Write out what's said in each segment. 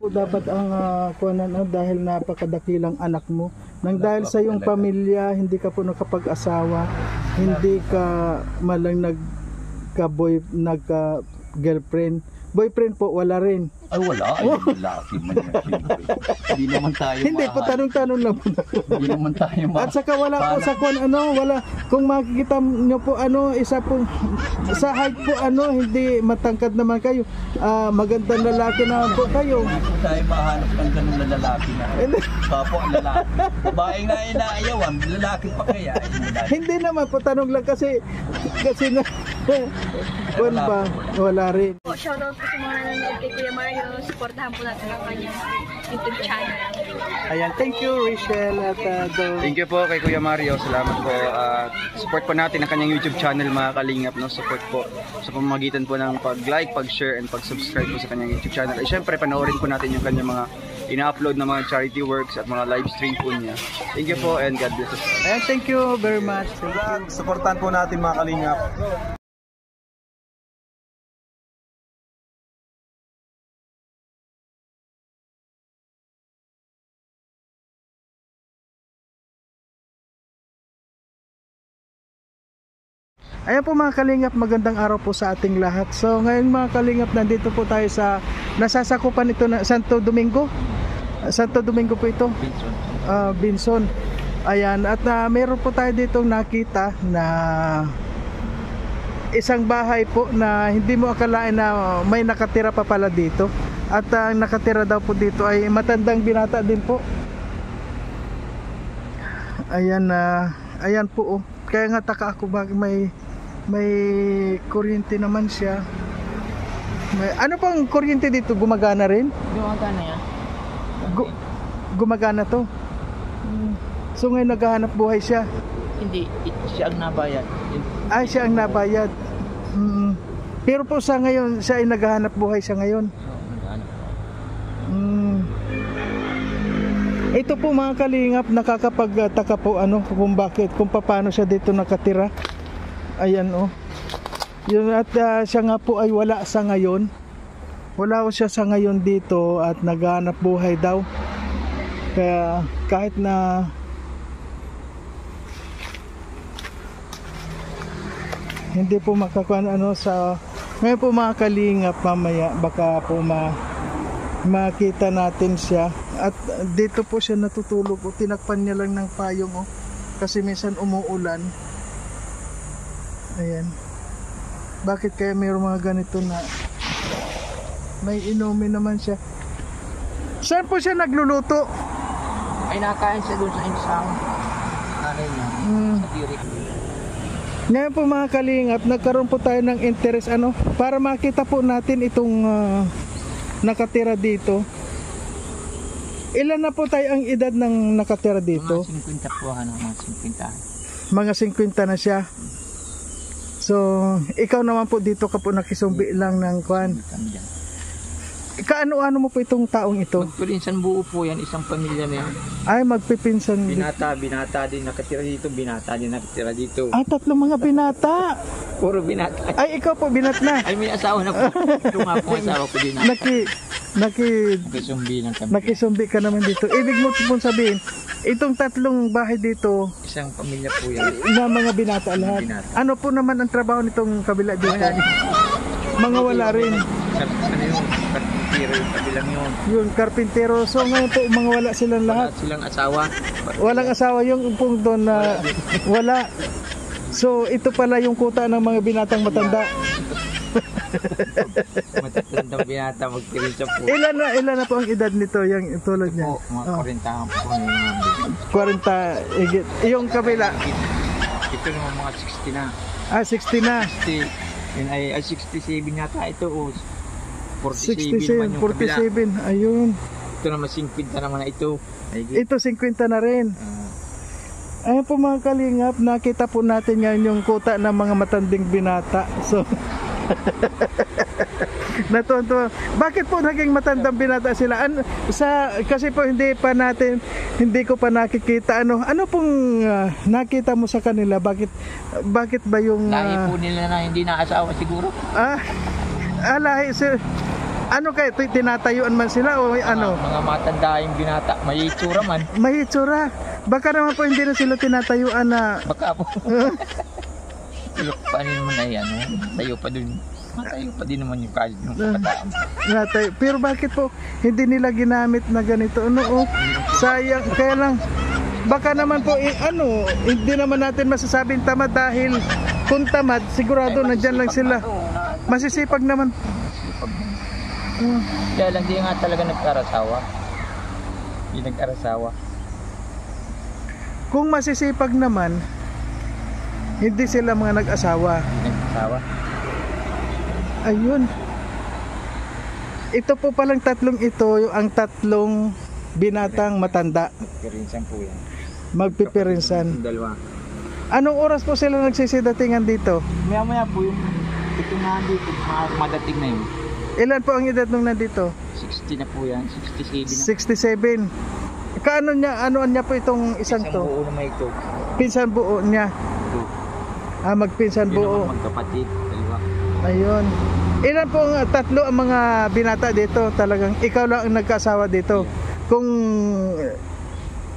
Dapat ang kuwanan dahil napakadakilang anak mo. Nang dahil sa iyong pamilya, hindi ka po nakapag-asawa, hindi ka malang nagka-girlfriend. Boyfriend po, wala rin. Ay wala, ay lalaki man yan siyempre. Hindi naman tayo Hindi po, tanong-tanong lang po. Hindi naman tayo At saka wala po sa wala. Kung makikita nyo po isa po, sa height po hindi matangkad naman kayo. Magandang lalaki naman po kayo. Hindi po tayo mahanap ng ganun na lalaki na. Papo ang lalaki. Babaeng na inaayawan, lalaki pa kaya. Hindi naman po, tanong lang kasi na, wala rin. Shoutout po sa mga nanonood kay Kuya Mario. Supportahan po natin ang kanyang YouTube channel. Ayan, thank you Rachel at Thank you po kay Kuya Mario. Salamat po. Support po natin ang kanyang YouTube channel mga kalingap. No? Support po sa pamamagitan po ng pag-like, pag-share, and pag-subscribe po sa kanyang YouTube channel. At syempre, panoorin po natin yung kanyang mga ina-upload na mga charity works at mga live stream po niya. Thank you po and God bless us. Ayan, thank you very much. Supportan po natin mga kalingap. Ayan po mga kalingap, magandang araw po sa ating lahat. So ngayon mga kalingap, nandito po tayo sa nasasakupan ito na Santo Domingo. Santo Domingo po ito. Binson. Ayan, at meron po tayo dito nakita na isang bahay po na hindi mo akalain na may nakatira pa pala dito. At ang nakatira daw po dito ay matandang binata din po. Ayan, ayan po. Kaya nga taka ako bakit may kuryente naman siya. Ano pang kuryente dito? Gumagana rin? Gumagana yan. Gumagana to? So ngayon naghahanap buhay siya? Hindi, siya ang nabayad. Ay, siya ang nabayad. Pero po sa ngayon, siya ay naghahanap buhay siya ngayon? Ito po mga kalingap, nakakapagtaka po kung bakit, kung paano siya dito nakatira. Ayan yun, at siya nga po ay wala sa ngayon. Wala ko siya sa ngayon dito at naghahanap buhay daw. Kaya kahit na hindi po makakuan sa ngayon po mga kalingap, mamaya baka po makita natin siya. At dito po siya natutulog. Tinakpan niya lang ng payong kasi minsan umuulan. Ayan. Bakit kaya mayroong mga ganito na may inumin naman siya? Saan po siya nagluluto? Ay nakain siya doon sa isang nanay niya. Sa tirik. Ngayon po mga kalingap, nagkaroon po tayo ng interest para makita po natin itong nakatira dito. Ilan na po tayo ang edad ng nakatira dito? Mga 50 po, mga 50. Mga 50 na siya. So, ikaw naman po dito ka po nakisumbi lang ng kwan. Kaano-ano mo po itong taong ito? Magpinsan buo po yan, isang pamilya na yan. Ay, magpipinsan. Binata din nakatira dito, binata din nakatira dito. Ah, tatlong mga binata. Puro binata. Ay, ikaw po binat na. Ay, may asawa na po. Ito nga po asawa ko din. Nakisumbi lang kami. Nakisumbi ka naman dito. Ibig mo po sabihin, itong tatlong bahay dito, isang pamilya po yan. Na mga binata lahat. Binata. Ano po naman ang trabaho nitong kabila dito? Mga wala rin. Ano yun? Karpintero yung kabilang yun. Yun, karpintero. So ngayon po, mga wala silang lahat. Wala silang asawa. Walang asawa yung pong doon na wala. So ito pala yung kuta ng mga binatang matanda. Matatandang binata, magpirinsa po. Ilan na po ang edad nito, yung tulad niya? Po, mga 40 po yung mga 40 higit. Yung kabila? Ito naman mga 60 na. Ah, 60 na. 60, yun ay 67 yata ito. 67, 47, ayun. Ito naman 50 naman na ito. Ito 50 na rin. Ayun po mga kalingap, nakita po natin ngayon yung kuta ng mga matanding binata. So, natuwa. Bakit po naging matandang binata sila? Kasi po hindi ko pa nakikita. Ano pong nakita mo sa kanila? Bakit ba yung... Lahi po nila na hindi na asawa siguro. Lahi sir. Ano kayo, tinatayuan man sila o ano? Mga matanda yung binata, may itsura man. May itsura. Baka naman po hindi na sila tinatayuan na... Baka po. Paano naman na yan? Tayo pa dun. Matayo pa din naman yung kahit yung kabataan. Pero bakit po hindi nila ginamit na ganito? Ano, oh, sayang. Kaya lang, baka naman po, hindi naman natin masasabing tamad dahil kung tamad, sigurado nandyan lang sila. Masisipag naman. Kaya lang, di nga talaga nag-arasawa. Hindi nag-arasawa. Kung masisipag naman, hindi sila mga nag-asawa. Hindi nag-asawa. Ayun. Ito po palang tatlong ito, ang tatlong binatang matanda. Pirinsan po yan. Magpipirinsan. Dalawa. Anong oras po sila nagsisidatingan dito? Maya-maya po yung ito na dito, madating na yun. Ilan po ang edad nung nandito? 60 na po yan, 67 na. 67. Kaano niya, anoan niya po itong isang Isang to? buo na may ito. Pinsan buo niya. Ito. Magpinsan Yun buo. naman magkapatid, dalawa. Ayun. Ilan po ang tatlo ang mga binata dito? Talagang ikaw lang ang nagkasawa dito. Kung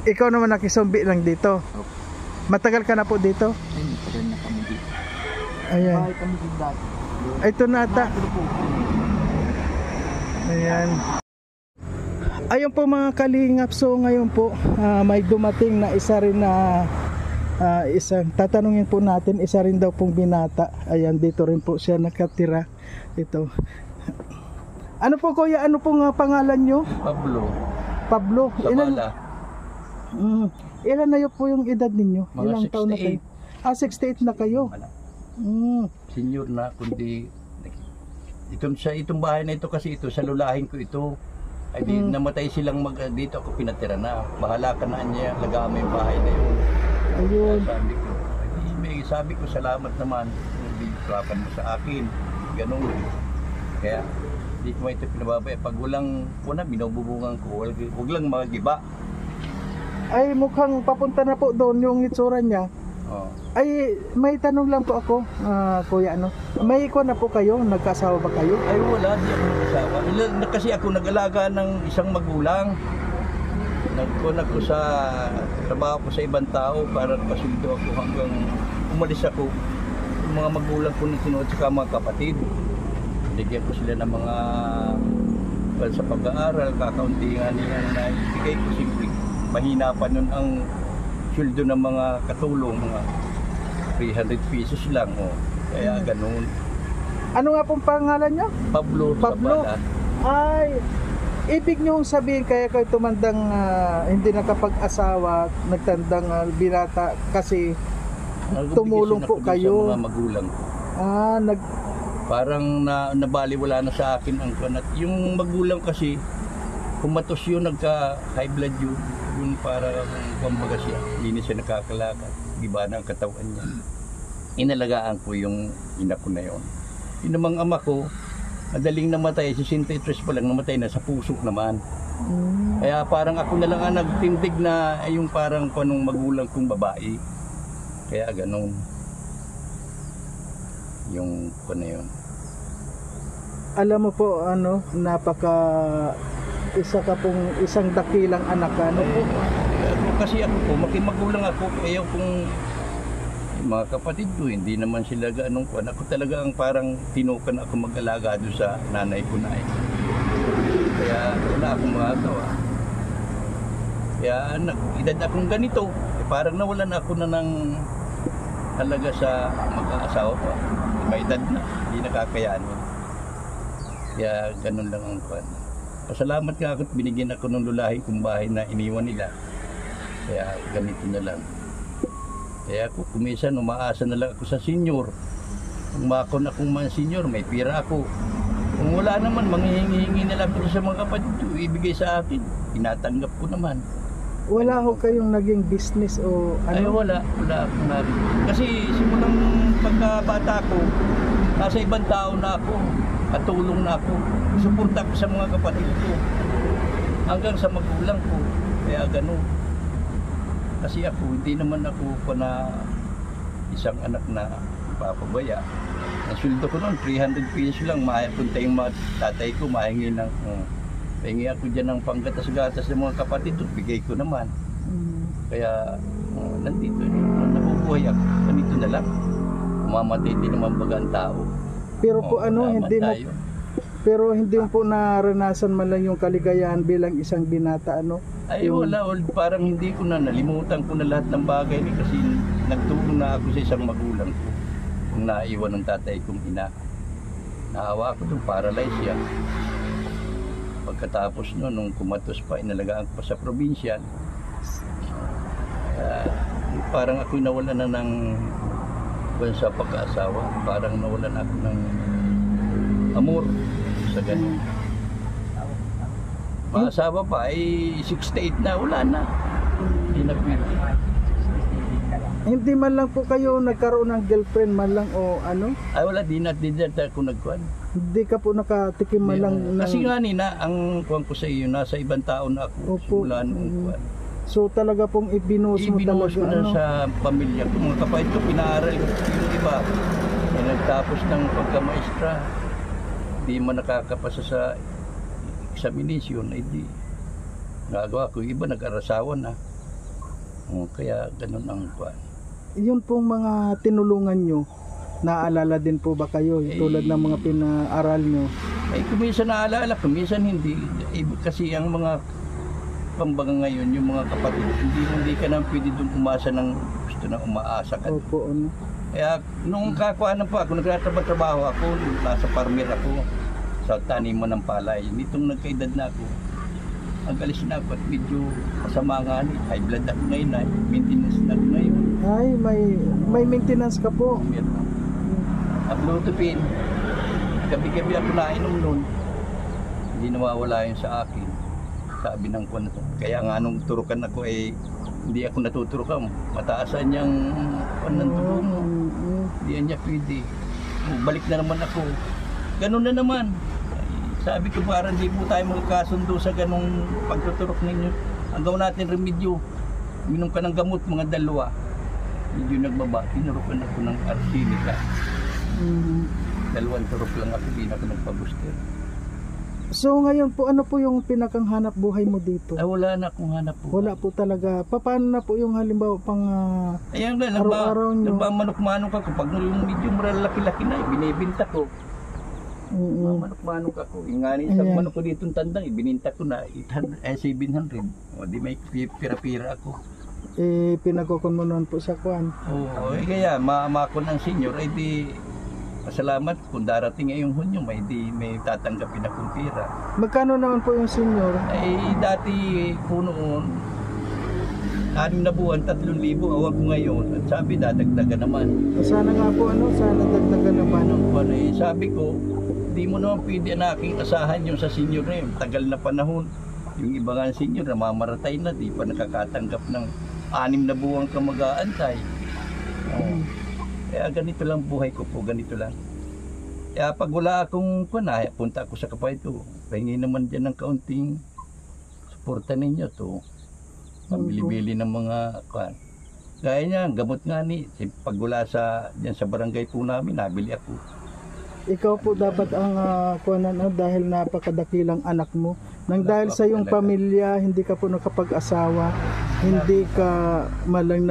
ikaw naman nakisumbi lang dito. Matagal ka na po dito? Ay, hindi pa rin na kami dito. Ayan. Bahay kami dito dati. Ito na ata. Ayan. Ayun po mga kalingap. So ngayon po may dumating na isa rin na isang tatanungin po natin, isa rin daw pong binata. Ayan, dito rin po siya nakatira. Ito. Ano po kuya, ano pong pangalan nyo? Pablo, Pablo. Sabala. Ilan na yun po yung edad ninyo? Mga Ilang taon na kayo? 68 na kayo. Senior na, kundi itong bahay na ito kasi ito, sa lulahin ko ito. Ay di, namatay silang dito ako pinatira na. Bahala ka na niya, lagaan mo yung bahay na yun. Ayun. Sabi ko, salamat naman. Biglapan mo sa akin. Ganun. Kaya, hindi ko ito pinababay. Pag walang, binububungan ko. Huwag lang magiba. Ay, mukhang papunta na po doon yung itsura niya. Oh. Ay, may tanong lang po ako, kuya, ano? May iko na po kayo? Nagkasawa ba kayo? Ay wala, di ako nag-asawa. Kasi ako nag-alaga ng isang magulang. Nagkuhan ako sa trabaho ko sa ibang tao para pasildo ako hanggang umalis ako. Yung mga magulang ko na sinuot sa mga kapatid. Bigyan ko sila ng mga sa pag-aaral, kakauntingan nila na ibigay ko simple. Mahina pa nun ang sweldo ng mga katulong, mga 300 pesos lang. Oh. Kaya ganun. Ano nga pong pangalan niyo? Pablo. Sabala. Ay, ibig niyong sabihin kaya kayo tumandang hindi nakapag-asawa, nagtandang binata kasi tumulong po kayo. Sa mga magulang ko. Parang nabaliwala na sa akin ang kanat. Yung magulang kasi, kumatos yun, nagka-high blood yun. Yun para kumbaga siya. Hindi siya nakakalakad. Iba na ang katawan niya. Inalagaan ko yung ina ko na yun. Yung namang ama ko, madaling namatay, 63 pa lang namatay na sa puso naman. Kaya parang ako na lang ang nagtindig na yung parang panong magulang kong babae. Kaya ganun. Yung ko na yun. Alam mo po, isang dakilang anak ka. Kasi ako po, makimagulang ako, ayaw kong mga kapatid ko, hindi naman sila ganong kuwan. Ako talaga ang parang tinukan ako mag-alaga doon sa nanay ko na Kaya wala akong magagawa. Kaya edad akong ganito, parang nawalan ako na ng halaga sa mag-aasawa pa. May edad na, hindi nakakayanin. Kaya ganun lang ang kuwan. Pasalamat nga ako at binigyan ako ng lulahin kong bahay na iniwan nila. Kaya ganito na lang. Kaya ako kumisan, umaasa na lang ako sa senior. Kung makon akong man senior, may pira ako. Kung wala naman, manghihingi na lang ako sa mga kapatid ko, ibigay sa akin. Tinatanggap ko naman. Wala ho kayong naging business o ano? Ay wala akong naging. Kasi simulang pagkabata ko, nasa ibang tao na ako, at tulong na ako. Suporta ko sa mga kapatid ko. Hanggang sa magulang ko. Kaya ganun. Kasi ako, hindi naman ako pa na isang anak na nagpapabaya. Ang sweldo ko noon, 300 pesos lang. Punta yung mga tatay ko, mahingi ng, pahingi ako dyan ng panggatas-gatas ng mga kapatid ko, bigay ko naman. Kaya, nandito, nabubuhay ako. Ganito na lang. Mamatay din naman baga ang tao. Pero po pero hindi mo po naranasan man lang yung kaligayahan bilang isang binata, ano? Ay wala, parang hindi ko na, nalimutan ko na lahat ng bagay kasi nagtulong na ako sa isang magulang ko kung naiwan ng tatay kong ina. Naawa ako doon, paralyze siya. Pagkatapos noon, nung kumatos pa, inalagaan ko pa sa probinsya. Parang ako'y nawala na ng sa pag-aasawa. Parang nawalan ako ng amor sa ganun. Maasawa pa ay 68 na, wala na. Hindi na pwede. Hindi man lang po kayo nagkaroon ng girlfriend man lang o ano? Ay wala, di na ako nagkuhan. Hindi ka po nakatikim man lang ng... Kasi nga nina, ang kuhan ko sa iyo, nasa ibang tao na ako. Opo. Simula nung kuhan. So talaga pong ibinuhos mo Ibinuhos ko talaga, na ano? sa pamilya ko. Mga kapatid ko, pinaaral ko yung iba. Ay nagtapos ng pagkamaestra. Di man nakakapasa sa examination, ay di nagawa ko. Iba nag-arasawa na. Kaya ganun ang kuhan. Yun pong mga tinulungan nyo, naalala din po ba kayo? Tulad ng mga pinaaral nyo? Ay kuminsan naalala, kuminsan hindi. Kasi ang mga pambaga ngayon, yung mga kapatid, hindi ka na pwede doon umasa ng gusto na umaasa ka. Opo, ano? Kaya nung kakuhanan pa ako, nagtatrabaho ako, nasa farmer ako sa taniman ng palay. Nitong nagkaedad na ako, nag-alis na ako at medyo masama nga ni. High blood ako ngayon, maintenance na ako ngayon. Ay, may maintenance ka po. Meron. Ablutupin. Gabi-gabi ako nainom nun. Hindi nawawala yun sa akin. Sabi ng kuwan. Kaya nga nung turukan ako hindi ako natuturukan. Mataasan niyang kuwan ng tubo mo. Hindi niya pwede. Balik na naman ako. Ganun na naman. Sabi ko parang hindi po tayo magkasundo sa ganung pagtuturok ninyo. Ang gawin natin remedyo. Minom ka ng gamot, mga dalawa. Medyo nagbaba. Tinurukan ako ng arsenica. Dalawang turok lang ako, hindi na ako nagpa-booster. So ngayon po, ano po yung pinakang hanap buhay mo dito? Ay wala na akong hanap po. Wala po talaga. Paano na po yung halimbawa pang Ayan na, araw-araw nyo? nagmamanok-manok ako. Pag yung medyo laki-laki na, binibinta ko. Manok-manok ako. Yung nga isang manok ko dito tandang, ibininta ko na 700. O di may pira-pira ako. Pinagkukununan po sa kwan. Oo, kaya maamakon ang senior, ay di pasalamat kung darating ngayong Hunyo, may tatanggapin akong pira. Magkano naman po yung senior? Ay dati po noon, 6 na buwan, 3,000. Awan ko ngayon. At sabi, dadagdagan naman. Sana nga po, sana dagdagan naman. Sabi ko, di mo naman pwede na aking asahan yung sa senior na yun. Tagal na panahon. Yung iba nga senior, namamaratay na, di pa nakakatanggap ng 6 na buwan ka mag-aantay. Kaya ganito lang buhay ko po, ganito lang. Kaya pag wala akong kunay, punta ako sa kapatid ko. Pahingi naman dyan ng kaunting suporta ninyo to. Pambili-bili ng mga kwan. Gaya niya, gamot nga ni. Pag wala dyan sa barangay po namin, nabili ako. Ikaw po dapat ang kuwanan dahil napakadakilang anak mo. Nang dahil sa iyong pamilya, hindi ka po nakapag-asawa, hindi ka malang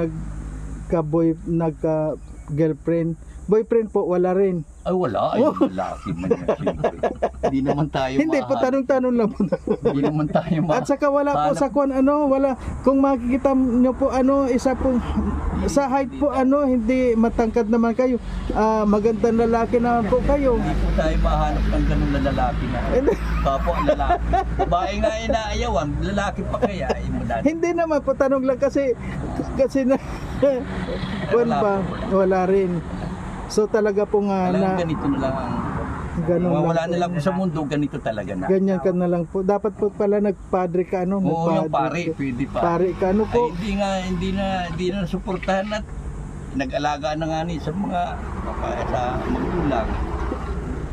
nagka-girlfriend. Boyfriend po, wala rin. Ay wala, ay lalaki man yan siyempre. Hindi naman tayo Hindi po, tanong-tanong lang po. Hindi naman tayo At saka wala po sa kwan, wala. Kung makikita nyo po, isa po, sa height po, hindi matangkad naman kayo. Magandang lalaki naman po kayo. Hindi po tayo mahanap ng ganun na lalaki na. Kapwa lalaki. Babae nga inaayawan, lalaki pa kaya. Hindi naman po, tanong lang kasi na, wala rin. So talaga po nga ganito na lang ang wala na lang po sa mundo, ganito talaga na. Ganyan ka na lang po. Dapat po pala nagpadre ka Oo, yung pare, pwede pa. Pare ka po. Ay, hindi na suportahan at nag-alaga na nga ni sa mga sa magulang.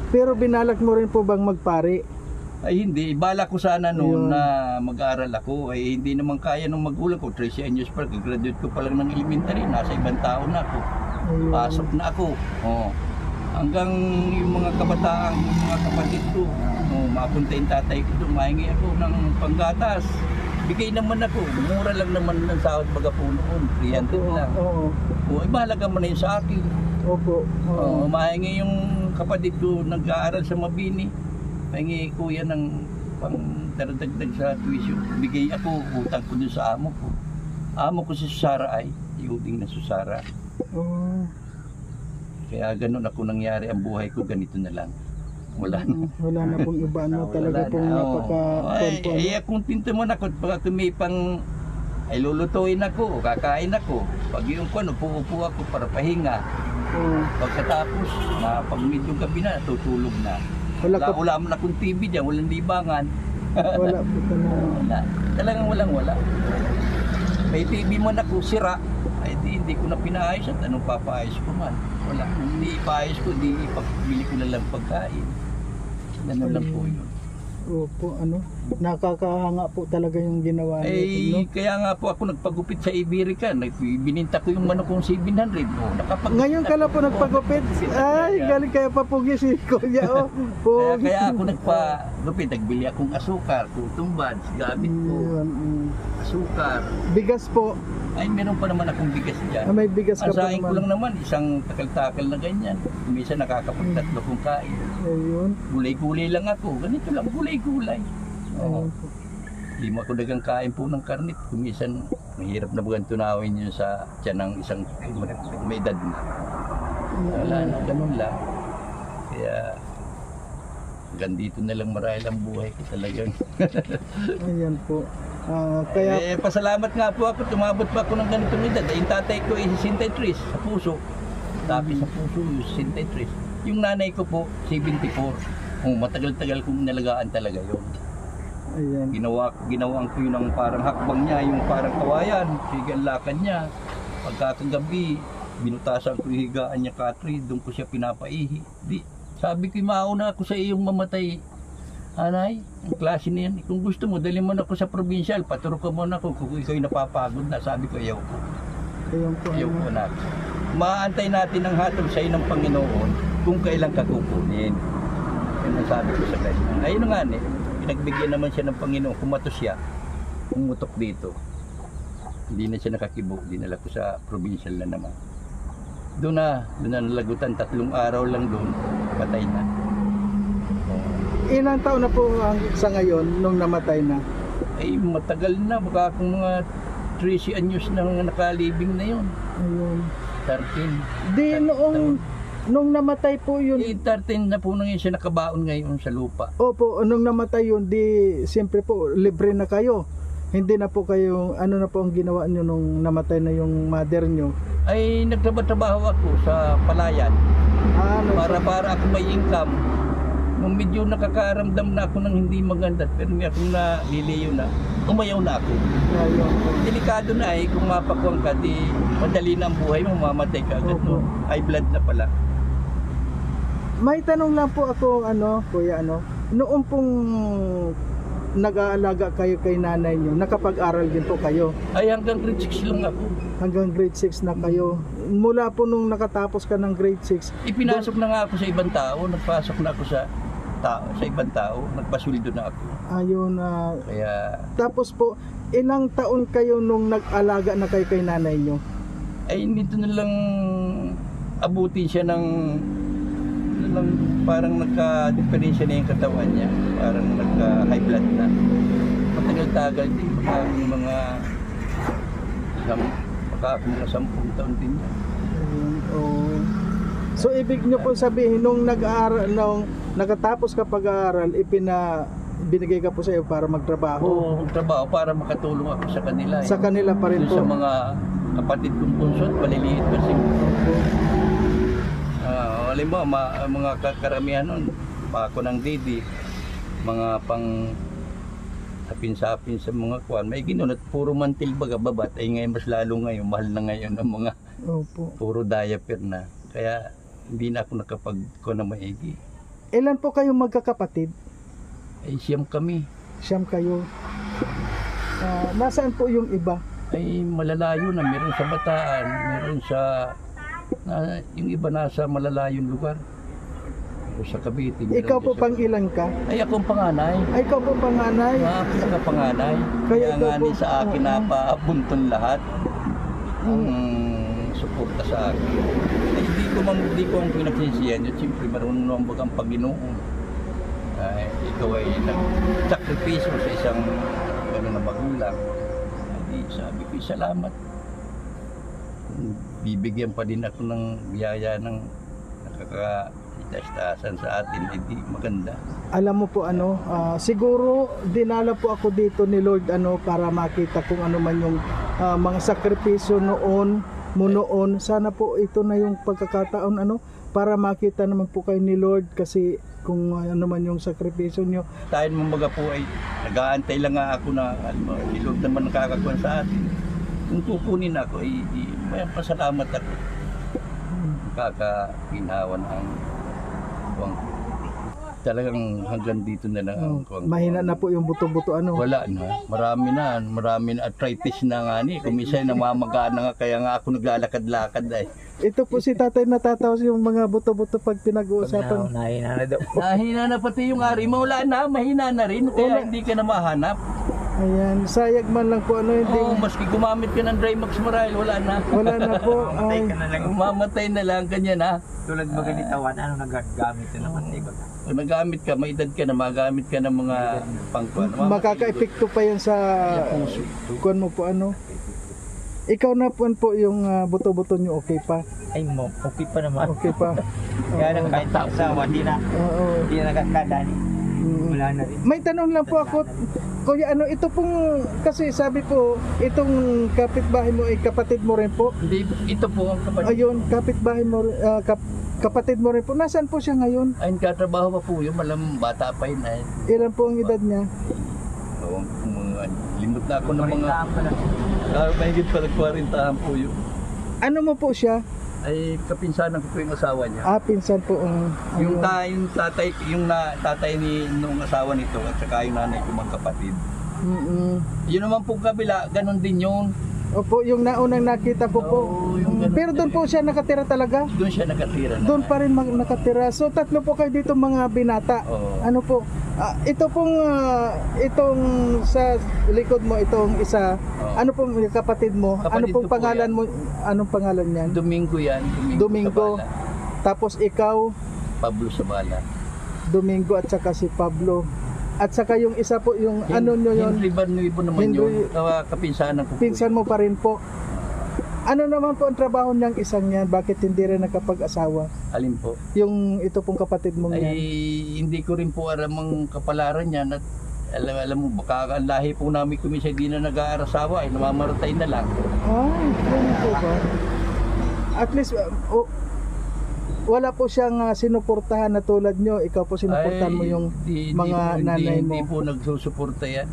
Pero binalak mo rin po bang magpare? Ay hindi, bala ko sana noon na mag-aaral ako. Ay hindi naman kaya ng magulang ko, 13 years pa, graduate ko pa lang ng elementary, nasa ibang tao na ako. Ayun. Pasok na ako. Oh. Hanggang yung mga kabataan, yung mga kapatid ko, mapunta yung tatay ko doon, mahingi ako ng panggatas. Bigay naman ako, mura lang naman ng sahod baga po noon, 300 lang. Oo. Mahalaga mo na yun sa akin. Opo. Mahingi yung kapatid ko, nag-aaral sa Mabini. Mahingi kuya ng pang daradagdag sa tuition. Bigay ako, utang ko doon sa amo ko. Amo ko si Susara ay, iuding na Susara. Oo. Kaya ganun ako nangyari ang buhay ko, ganito na lang. Wala na. Wala na pong iba, no? Talaga Wala pong na. napaka-konpo. Ay, kung tintamon ako, pag may pang ay lulutuin ako, kakain ako. Pag yung ko, upo ako para pahinga. Oo. Pagkatapos, pag medyo gabi na, tutulog na. Wala man akong TV dyan, walang libangan. Wala po talaga. Wala. Talagang wala. May TV man ako, sira. Ay hindi ko na pinaayos at anong papaayos ko man. Wala. Hindi ipaayos ko, hindi ipabili ko na lang pagkain. Ganun lang po yun. Opo, nakakahanga po talaga yung ginawa niyo, no? Kaya nga po ako nagpagupit sa Iberica. Bininta ko yung manok kong 700. Ngayon ka lang po nagpagupit. Ay, galing kaya papugi si Kuya. Kaya ako nagpagupit. Nagbili akong asukar, tutumbad, gamit ko. Asukar. Bigas po. Ay, meron pa naman akong bigas dyan. May bigas ka pa Asahin ko lang naman, isang takal-takal na ganyan. Minsan nakakapagtatlo kong kain. Ayun. Gulay-gulay lang ako. Ganito lang, gulay-gulay. Oo. Hindi mo ako dagang kain po ng karnit. Kumisan, mahirap na buwan tunawin yun sa tiyan ng isang may edad na. Wala na, ganun lang. Kaya, hanggang dito na lang marahil ang buhay ko talagang. Ayan po. Pasalamat nga po ako, tumabot pa ako ng ganitong edad. Yung tatay ko ay 63 sa puso. Sabi sa puso, 63. Yung nanay ko po, 74. Matagal-tagal kong nalagaan talaga yun. Ayan. Ginawang ko yun ng parang hakbang niya, yung parang kawayan, higanlakan niya. Pagkakagabi, binutasan ko yung higaan niya, Katri, doon ko siya pinapaihi. Sabi ko, mauna ako sa iyong mamatay. Anay, ang klase na yan. Kung gusto mo, dali mo na ako sa provincial, paturo ka muna ako kung ikaw napapagod na. Sabi ko, ayaw ko. Ayaw ko na. Maantay natin ang hatol sa ng Panginoon kung kailan ka kukunin. Yan ang sabi ko sa kanya. Ayun nga pinagbigyan naman siya ng Panginoon. Kumato siya, umutok dito. Hindi na siya nakakibo, dinala ko sa provincial na naman. Doon na nalagutan, 3 araw lang doon, patay na. Ilang taon na po sa ngayon nung namatay na? Ay matagal na, baka kung mga 13 anyos na nakalibing na yun. Ayun. 13. Di nung namatay po yun. 13 na po nang yun siya nakabaon ngayon sa lupa. Opo, nung namatay yun, di siyempre po libre na kayo. Hindi na po kayo, ano na po ang ginawa nyo nung namatay na yung mother nyo? Ay nagtrabaho ako sa palayan. Para ako may income. Nung medyo nakakaramdam na ako ng hindi maganda, pero may akong naliliyo na, umayaw na ako. Delikado na kung mapakuang ka, di madali na ang buhay mo, mamatay ka agad. No? High blood na pala. May tanong lang po ako, Kuya, noong pong nag-aalaga kayo kay nanay nyo, nakapag-aral din po kayo? Ay hanggang grade 6 lang ako. Hanggang grade 6 na kayo. Mula po nung nakatapos ka ng grade 6. Ipinasok na nga ako sa ibang tao, nagpasok na ako sa ibang tao, nagpasuldo na ako. Ayun. Kaya tapos po, ilang taon kayo nung nag-alaga na kayo kay nanay nyo? ay nito na lang abutin siya ng parang nagka-diferensya na yung katawan niya, parang nagka-high blood na. Matagal-tagal din, mga 10 taon din niya. So ibig nyo po sabihin nung nakatapos ka pag-aaral, binigay ka po sa iyo para magtrabaho? Oo, magtrabaho para makatulong ako sa kanila. Sa kanila pa rin po? Sa mga kapatid kong punsot, maliliit kasi. Alam mo, mga karamihan nun, pa ako ng didi, mga pang sapin-sapin sa mga kuwan, may ginunot, puro mantil baga babat, ay ngayon mas lalo ngayon, mahal na ngayon ang mga puro diaper na. Kaya hindi na ako nakapag-ko na maigi. Ilan po kayong magkakapatid? Ay siyam kami. Siyam kayo. Nasaan po yung iba? Ay malalayo na, meron sa Bataan, meron sa Yung iba nasa malalayong lugar. O sa Cavite. Ikaw po pang ilan ka? Ay, akong panganay. Ay, ikaw po panganay. Ako nakapanganay. Kaya Kaya ikaw nga po, ni sa akin oo. napabuntun lahat. Ang suporta sa akin. Ay, hindi ko ang pinagsisiyan yun. Siyempre, marunong naman bagang Panginoon. Ay, ikaw ay nagsakripisyo sa isang gano'n na magulang. Ay, sabi ko, salamat. Bibigyan pa din ako ng biyaya ng nakakatastasan sa atin, hindi maganda. Alam mo po ano, siguro dinala po ako dito ni Lord ano para makita kung ano man yung mga sakripisyo noon mo noon. Sana po ito na yung pagkakataon ano para makita naman po kayo ni Lord kasi kung ano man yung sakripisyo nyo. Tayo naman baga po ay nag-aantay lang nga ako na si Lord naman nakakakuha sa atin. Kung kukunin ako, may pasalamat ako. Kakakinawan ang kuwang. Talagang hanggang dito na lang ang kuwang. Mahina na po yung buto-buto ano. Wala na. Marami na. Arthritis na nga ni. Kung minsan namamaga na nga, kaya nga ako naglalakad-lakad ay. Ito po si tatay natatawas yung mga buto-buto pag pinag-uusapan. Nahina na daw po. Nahina na pati yung ari. Wala na. Mahina na rin. Kaya hindi ka na mahanap. Ayan, sayag man lang po ano hindi. Oo, maski gumamit ka ng Drymax Marahil, wala na. Wala na po. Ay, Mamatay na lang kanya na. Tulad ba ganitawan, ano nagagamit yun naman ko? Kung nagamit ka, may edad ka na, magamit ka ng mga pangkuan. makaka-epekto pa yan sa kuan mo po ano. Ikaw na po yung buto-buto nyo okay pa? Ay mo, okay pa naman. Okay pa. Kaya lang kahit sa hindi na Oo. nakakadani. Wala na rin. May tanong lang po ako, Kuya, ano ito pong, kasi sabi po, itong kapitbahay mo ay kapatid mo rin po. Hindi, ito po ang kapatid. Ayun, kapitbahay mo, kapatid mo rin po. Nasaan po siya ngayon? Ayun, katrabaho pa po yun, malam bata pa yun. Ay, Ilan po ang edad niya? limot na ako ng mga, Palitaan pa lang. mahigit pa nag-40 po yun. Ano mo po siya? Ay, kapinsanan ko po yung asawa niya. Pinsan po. Yung tatay ni nung asawa nito at saka yung nanay ko mga kapatid. Yun naman po kabila, ganun din yun. Opo, yung naunang nakita ko po. Oo, yung ganun Pero doon po siya nakatira talaga? Doon siya nakatira na. Doon pa rin nakatira. So tatlo po kayo dito mga binata. Oo. Ano po? Ito pong itong sa likod mo itong isa. Oo. Ano pong kapatid mo? Kapatid Ano pong ko po pangalan yan. mo? Anong pangalan niyan? Domingo yan. Domingo. Sabala. Tapos ikaw, Pablo Sabala. Domingo at saka si Pablo. At saka yung isa po yung ano nyo yun? Henry Barnuibo naman Henry- yun. Kapinsanan ko po. Pinsan mo pa rin po. Ano naman po ang trabaho niyang isang yan? Bakit hindi rin nakapag-asawa? Alin po? Yung ito pong kapatid mong Ay, yan. hindi ko rin po alam ang kapalaran niyan at alam mo, baka ang lahi po namin kumisa di na nag-aarasawa ay namamaratay na lang. Ay, ganun po ba? At least, wala po siyang sinuportahan na tulad nyo. Ikaw po sinuportahan mo yung mga nanay mo. Hindi po nagsusuporta yan.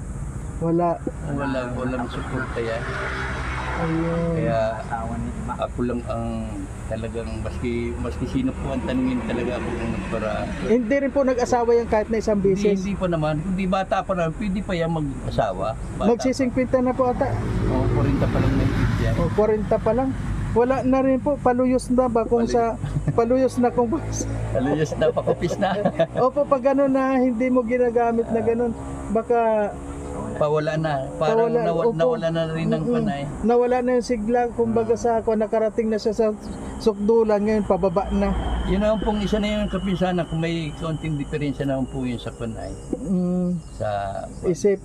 Wala. Walang suporta yan. Ayun. Kaya Asawa ni Iba. ako lang ang talagang maski sino po ang tanungin talaga ako kung para Hindi rin po nag-asawa yan kahit na isang beses. hindi pa naman, kundi bata pa naman, pwede pa yan mag-asawa. Magsisingpinta na po ata. O, 40 pa lang na yan. O, 40 pa lang. Wala na rin po. Paluyos na ba? Kung sa paluyos na kung Alayos na, pakupis na. Opo, pag gano'n na hindi mo ginagamit na gano'n, baka Pawala na. Parang opo. nawala na rin ng panay. Nawala na yung sigla, kumbaga sa ako, nakarating na siya sa sukdulan, ngayon pababa na. Yun naman pong isa na yung kapinsanan kung may kaunting diferensya naman po yun sa panay. Sa Isip.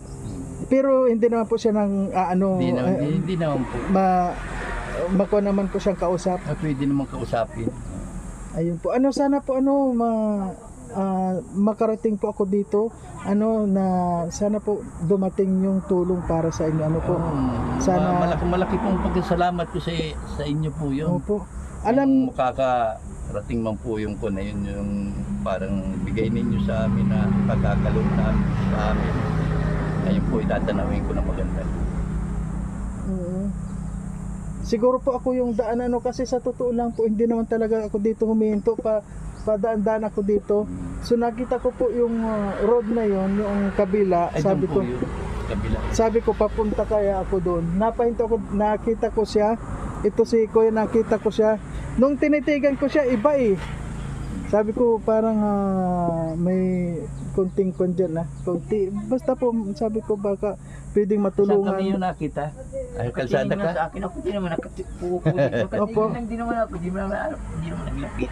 Pero hindi naman po siya ng hindi naman po. makuha naman po siyang kausap. Pwede naman kausapin. Ayun po. Ano sana po makarating po ako dito. Sana po dumating yung tulong para sa inyo. Ano po? Sana malaki pong pagkasalamat ko sa inyo po yun. Opo. Alam makakarating man po yung ko na yun yung parang bigay ninyo sa amin na pagkakalong namin sa amin. Ayun po itatanawin ko na maganda. Siguro po ako yung daan kasi sa totoo lang po hindi naman talaga ako dito huminto padaan-daan ako dito. So nakita ko po yung road na yon, yung kabila. Ay, sabi ko, kabila. sabi ko papunta kaya ako doon. Napahinto ako, nakita ko siya. Ito si Kuya, nakita ko siya. Nung tinitigan ko siya, iba eh. Sabi ko parang may konting dyan konti. Basta po sabi ko baka pwedeng Saan kami yung matulungan. nakita? Ay, kalsada Tingin ka? na sa akin, ako di naman nakatipupo dito. Opo. Hindi naman ako, di naman naglapit.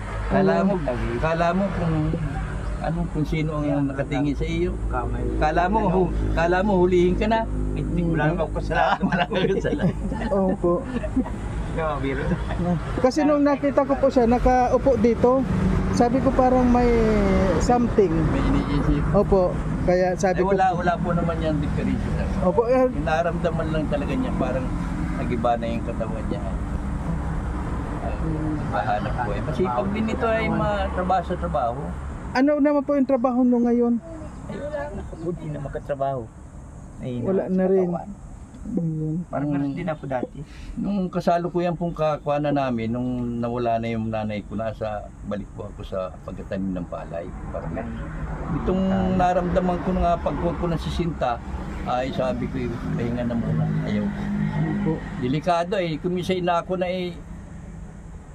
Kala mo kung sino ang nakatingin sa iyo. Kala mo hulihin ka na. Hindi ko lang ako kasalanan. Wala kang kasalanan. Opo. Biro. Kasi nung nakita ko po siya nakaupo dito, sabi ko parang may something. May iniisip. Opo. Kaya sabi ko Wala po naman yan differential. Opo, Naramdaman lang talaga niya parang nagiba na yung katawan niya. Mahanap po eh. Masipag din ito ay matrabaho sa trabaho. ano naman po yung trabaho nyo ngayon? Ay, wala na ako, di na makatrabaho. Ay, Wala na rin. katawan. Ayun. Parang ganun din ako dati. Nung kasalukuyan pong kakuha namin, nung nawala na yung nanay ko, nasa balik po ako sa pagtatanim ng palay. Parang itong naramdaman ko nga pagkuha ko ng sisinta, ay sabi ko, pahinga na muna. Ayaw. Opo. Delikado eh. Kumisay na ako na eh.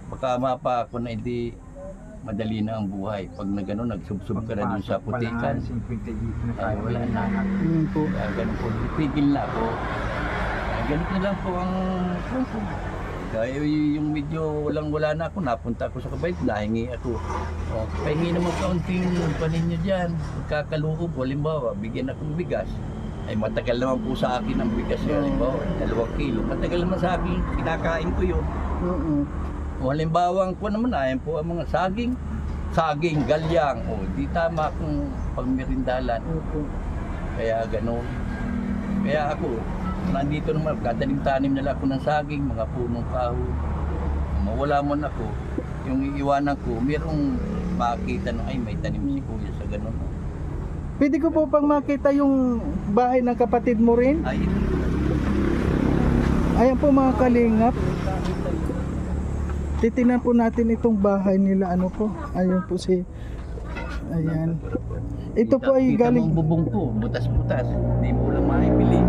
Baka mapa ako na hindi madali na ang buhay. Pag na gano'n, nagsubsub ka na dun sa putikan. Ay, wala na. Ayun po. Kaya ganun po, pigil na ako. Ganito na lang po ang kaya yung medyo wala na ako, napunta ako sa kabayt, nahingi ako. Pahingi naman kaunting panin nyo dyan. Pagkakaloob, halimbawa, bigyan akong bigas. Ay matagal naman po sa akin ang bigas yun, halimbawa, 2 kilo. Matagal naman sa akin, kinakain ko yun. Halimbawa, ko naman, ayan po ang mga saging, galyang. Di tama akong pagmirindalan. Kaya gano'n. Kaya ako, nandito naman, katanim-tanim na lang ako ng saging, mga punong kahoy. Mawala mo na ako, yung iiwanan ko, mayroong makita na, ay may tanim si kuya sa gano'n. Pwede ko po pang makita yung bahay ng kapatid mo rin? Ay, Ayan po mga kalingap. Titingnan po natin itong bahay nila. Ano po? Ayun po si... Ayan. Ito po ay kita galing... mong bubong ko, butas-butas, hindi mo lang maibili.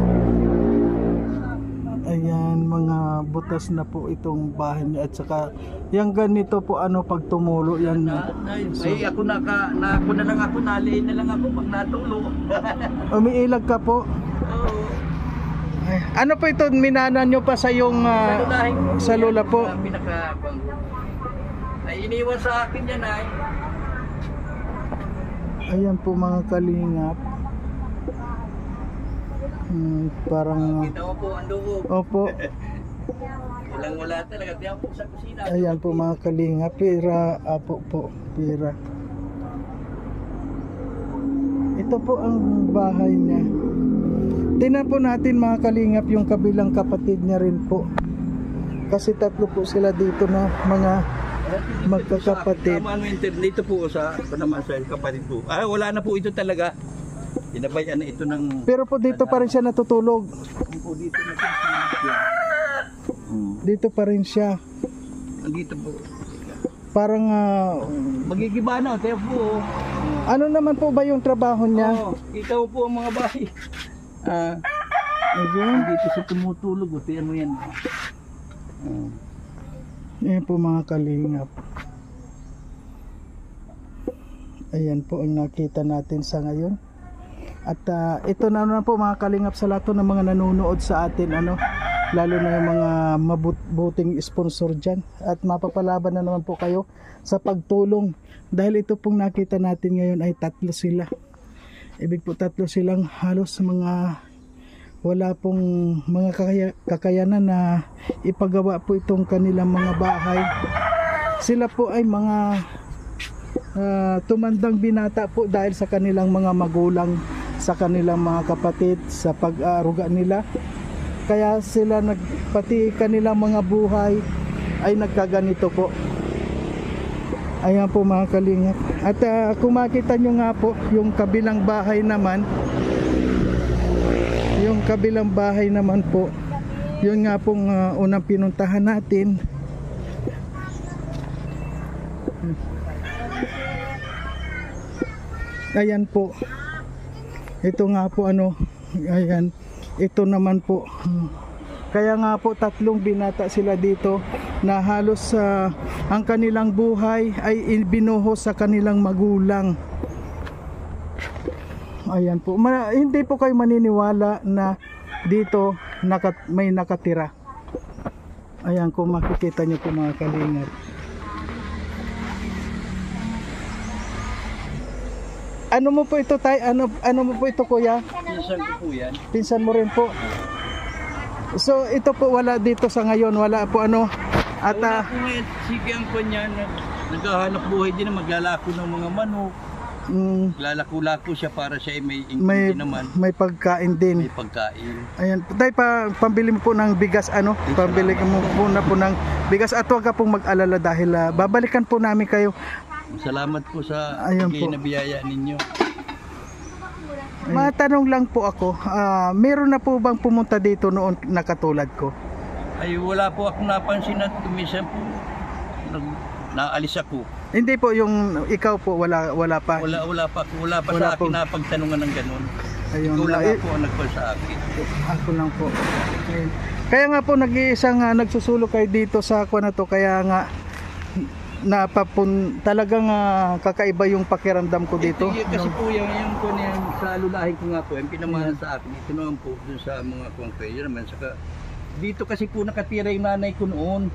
Ayan, mga butas na po itong bahay niya. At saka, yung ganito po ano pag tumulo. Yan. Ay, ako na lang ako, naliin na lang ako pag natulog. Umiilag ka po. Oo. Ay, ano po ito? Minana nyo pa sa yung... sa lola po. Ay, iniwan sa akin yan ay. Ayan po mga kalingap. Parang... Kita mo po ang loob. Opo. Wala talaga. Tiyan po sa kusina. Ayan po mga kalingap. Pira. Apo po. Pira. Ito po ang bahay niya. Tingnan po natin mga kalingap yung kabilang kapatid niya rin po. Kasi 3 po sila dito na mga magkakapatid. Tama ano internet dito po sa naman sa kapatid ko. Wala na po ito talaga. Dinabayan na ito ng... Pero po dito pa rin siya natutulog. po dito na siya. Dito pa rin siya. Nandito po. Parang Magigiba na, tayo po. ano naman po ba yung trabaho niya? Kita mo po ang mga bahay. Ayun. Dito sa tumutulog, tiyan mo yan. Ayan po mga kalingap. Ayan po ang nakita natin sa ngayon. At ito na po mga kalingap sa lahat ng mga nanonood sa atin, lalo na yung mga mabuting sponsor dyan. At mapapalaban na naman po kayo sa pagtulong. Dahil ito pong nakita natin ngayon ay 3 sila. Ibig po 3 silang halos mga wala pong mga kakayanan na ipagawa po itong kanilang mga bahay. Sila po ay mga tumandang binata po dahil sa kanilang mga magulang, sa kanilang mga kapatid, sa pag-aaruga nila. Kaya sila pati kanilang mga buhay ay nagkaganito po. Ayan po mga kalingap. At kung makita nyo nga po yung kabilang bahay naman, po, yun nga pong unang pinuntahan natin. Ayan po. Ito nga po ayan. Ito naman po. Kaya nga po 3 binata sila dito na halos ang kanilang buhay ay ibinuhos sa kanilang magulang. Ayan po. Hindi po kayo maniniwala na dito may nakatira. Ayan, kung makikita nyo po mga kalingap. Ano mo po ito, tay? Ano mo po ito, kuya? Pinsan ko po yan. Pinsan mo rin po. So ito po wala dito sa ngayon, wala po ano. At Wala po ngayon, sige ang kanya, naghahanap buhay din na maglalako ng mga manok. Lalako-lako siya para siya ay may income din naman. may pagkain din. May pagkain. Ayan, tay, pambili mo po ng bigas ano? Pambili mo muna po ng bigas at huwag ka pong mag-alala dahil babalikan po namin kayo. Salamat po sa Ayan bigay po. na biyaya ninyo. Matanong lang po ako, meron na po bang pumunta dito noon na katulad ko? Ay wala po akong napansin at minsan po naalis ako. Hindi po, yung ikaw po wala pa. Wala pa Wala sa po. akin na pagtanungan ng ganun. Ayun, Ikaw lang ako ang nagpal sa akin. Ako lang po. Ayun. Kaya nga po nag-iisang nagsusulok kayo dito sa ako na to, kaya nga talagang kakaiba yung pakiramdam ko dito. Kasi po yung sa lulahin ko nga po, yung pinamahan sa akin, ito naman po dun sa mga kongkreyo naman. Saka dito kasi po nakatira yung nanay ko noon.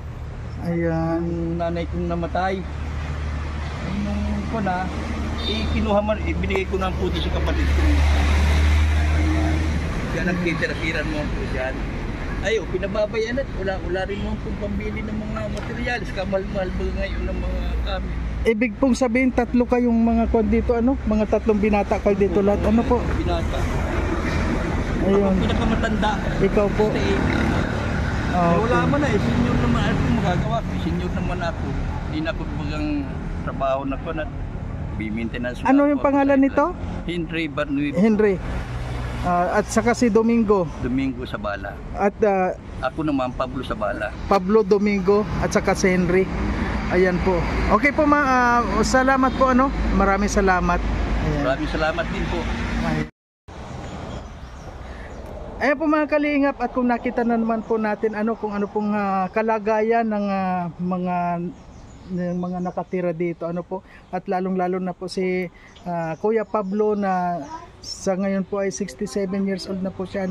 Ayan. Yung nanay kong namatay. Nung ko na, kinuha man, binigay ko na ang puto sa kapatid ko. Kaya nagtitira-tiran mo po dyan. Ayaw, pinababayan at wala rin mo pong pambili ng mga materialis. Kamal-mahal ba ngayon ng mga kami? Ibig pong sabihin, tatlo kayong mga kwan dito, ano? Mga tatlong binata kayo dito lahat. Ano po? Binata. Ayun. Ako pinakamatanda. Ikaw po. Kasi, wala man na senior naman ako magagawa ko. Senior naman ako. Hindi na ako bagang trabaho na ko na maintenance. Ano yung pangalan nito? Henry Barnuevo. Henry. At saka si Domingo. Domingo Sabala. At Ako naman Pablo Sabala. Pablo Domingo at saka si Henry. Ayan po. Okay po salamat po ano. Maraming salamat. Ayan. Maraming salamat din po. Ayan po mga kalingap, at kung nakita na naman po natin kung ano pong kalagayan ng mga nakatira dito po, at lalong-lalo na po si Kuya Pablo na sa ngayon po ay 67 years old na po siya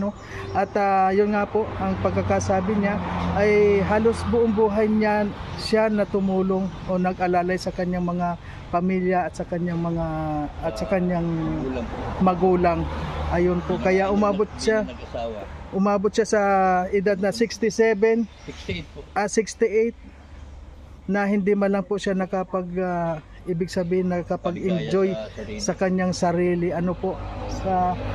at yun nga po ang pagkakasabi niya ay halos buong buhay niya siya na tumulong o nag-alalay sa kanyang mga pamilya at sa kanyang magulang. Ayun po, kaya umabot siya sa edad na 67, 68 po. 68 na hindi man lang po siya ibig sabihin nakapag-enjoy sa kanyang sarili.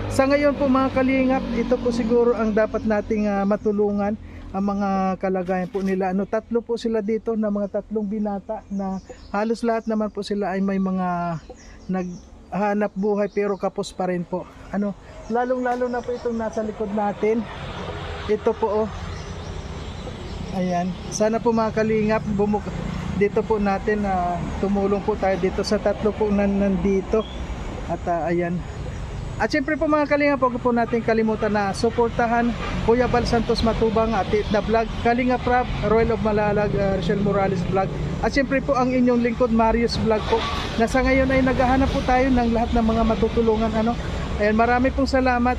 Sa ngayon po mga kalingap, ito po siguro ang dapat nating matulungan ang mga kalagayan po nila. Tatlo po sila dito na mga tatlong binata na halos lahat naman po sila ay may mga naghanap buhay pero kapos pa rin po. Lalong-lalo na po itong nasa likod natin. Ito po Ayan. Sana po mga kalingap dito po natin tumulong po tayo dito sa tatlo po nandito. At ayan. At syempre po mga kalingap, huwag po natin kalimutan na suportahan Kuya Bal Santos Matubang at The Vlog, Kalinga Prab, Royal of Malalag, Rochelle Morales Vlog. At syempre po ang inyong lingkod Marius Vlog po, na sa ngayon ay naghahanap po tayo ng lahat ng mga matutulungan. Ayan, marami pong salamat.